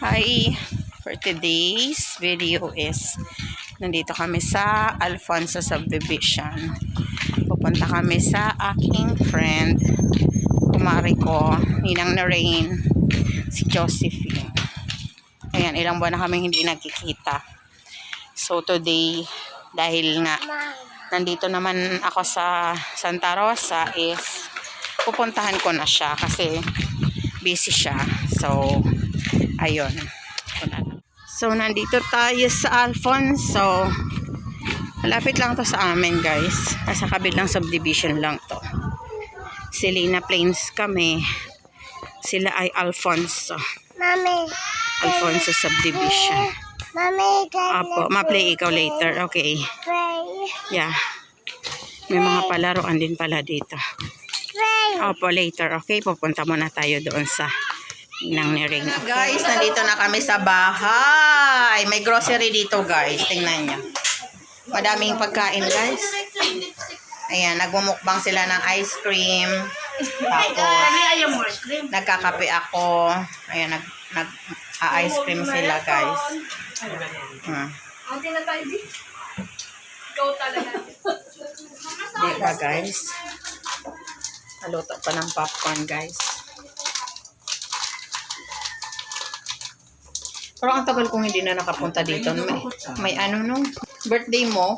Hi! For today's video is nandito kami sa Alfonso Subdivision. Pupunta kami sa aking friend, kumari ko, ninang na Rain, si Josephine. Ayan, ilang buwan na kami hindi nagkikita. So today, dahil nga nandito naman ako sa Santa Rosa, is pupuntahan ko na siya kasi busy siya. So ayun. So nandito tayo sa Alfonso. Malapit lang to sa amin, guys. Nasa kabilang subdivision lang to. Silina Plains kami. Sila ay Alfonso. Mami. Alfonso Subdivision. Mami, Apo, ma-play ikaw later. Okay. pray. Yeah. May mga palaruan din pala dito. Pray. Opo, later. Okay, pupunta muna tayo doon sa Inang ni Ring. Guys, nandito na kami sa bahay. May grocery dito, guys. Tingnan nyo. Madaming pagkain, guys. Ayan, nagmumukbang sila ng ice cream. Tapos, nagkakape ako. Ayan, nag-ice cream sila, guys. Diba, guys? Naluto pa ng popcorn, guys. Pero ang tagal kong hindi na nakapunta dito. May ano nung birthday mo?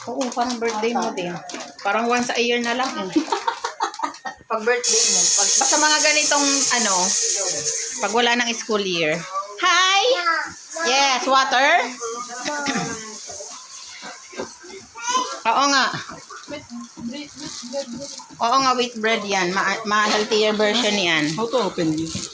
Oo, parang birthday mo din. Parang once a year na lang. Pag birthday mo. Basta mga ganitong ano, pag wala ng school year. Hi! Yes, water? Oo nga. Oo nga, wheat bread yan. Ma-healthier version yan. How to open this?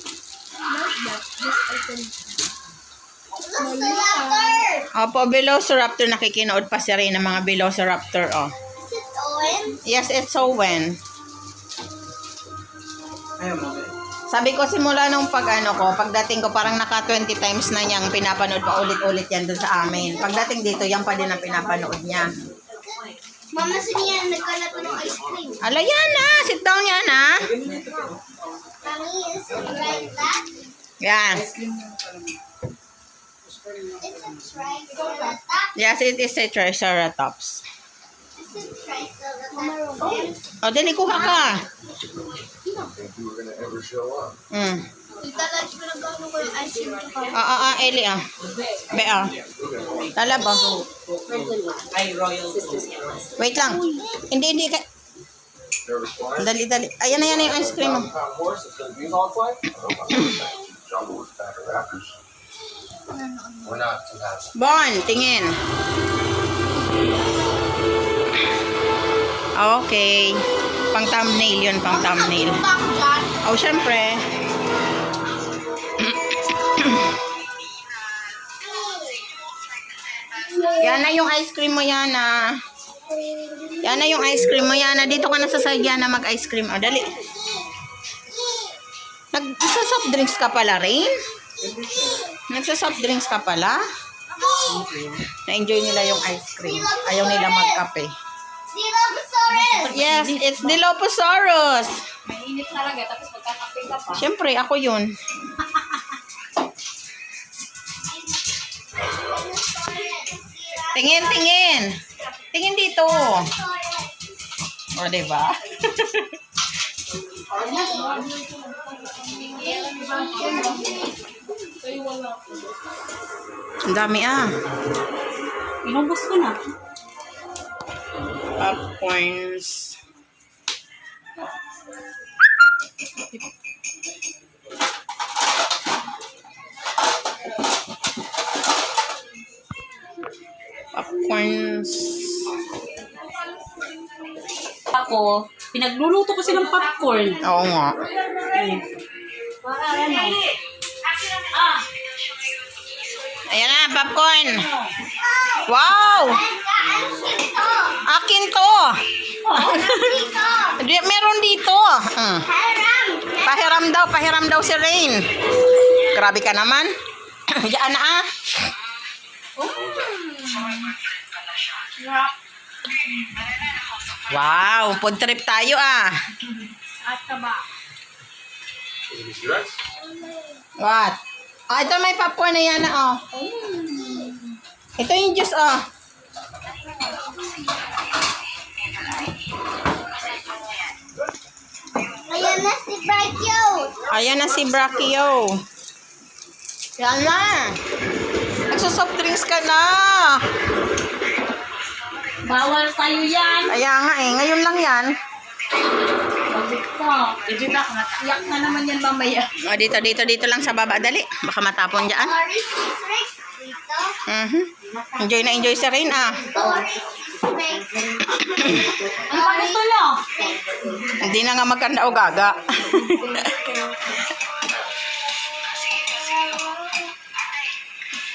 Opo, Velociraptor. Nakikinood pa si Rin ng mga Velociraptor. Oh. Is it Owen? Yes, it's Owen. Ayaw mo. Sabi ko simula nung pagdating ko, parang naka 20 times na niyang pinapanood pa ulit-ulit yan doon sa amin. Pagdating dito, yan pa din ang pinapanood niya. Mama, sino yan? Nagkalat ng ice cream. Ala, yan na. Sit down yan, ha. Mami, is it like that? Yan. Is it triceratops? Yes, it is a Triceratops. Is it triceratops? O, dali, kuha ka. Italag ko na gano'n ko yung ice cream ko. Eli, Be, Tala ba? Wait lang. Hindi ka. Dali. Ayan na yung ice cream mo. Bon, tingin. Okay. Pang thumbnail yun, pang thumbnail. Oh, syempre. Yan na yung ice cream mo, Yana. Yan na yung ice cream mo, Yana. Dito ka na sa side, Yana, mag-ice cream. O, dali. Nagsa-soft drinks ka pala, Rain? Nagsa-soft drinks ka pala? Na-enjoy nila yung ice cream. Ayaw nila magkape. Dilophosaurus! Yes, it's Dilophosaurus. Mainit talaga, tapos magkakape ka pa. Siyempre, ako yun. Tingin. Tingin dito. O, diba? Ang dami, Inubos ko na. Popcorns. Ako, pinagluluto ko silang popcorn. Oo nga. Para ano? Ayan na, popcorn. Wow! Akin to. Meron dito. Pahiram daw si Rain. Grabe ka naman. Diyan na, Wow, food trip tayo, At taba. What? Oh, ito may popcorn na yan, oh. Ito yung juice, oh. Ayan na si Brachio. Ayan na si Brachio. Yan na. Nagsusoft drinks ka na. Bawal sa'yo yan. Kaya nga eh, ngayon lang yan. Bakit ka? Iyak na naman yan mamaya. O, dito lang sa baba. Dali. Baka matapon dyan. Doris is Rex dito. Enjoy na enjoy si Rain, ah. Doris is Rex. Ano pa gusto nyo? Hindi na nga magkanda o gaga.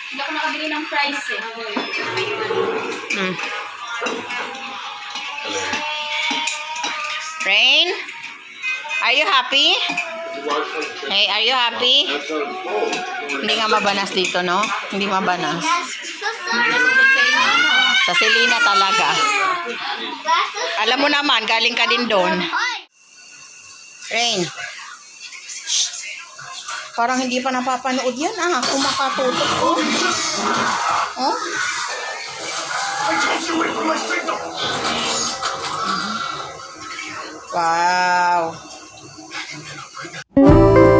Hindi ako nakabili ng fries eh. Rain, are you happy? Hey, are you happy? Hindi nga mabanas dito, no? Hindi mabanas. So sorry. Sa Selena talaga. Glasses. Alam mo naman, galing ka din doon. Oy! Rain. Parang hindi pa napapanood yan, ah. Kumakatutok, oh. Oh? Wow. Thank you.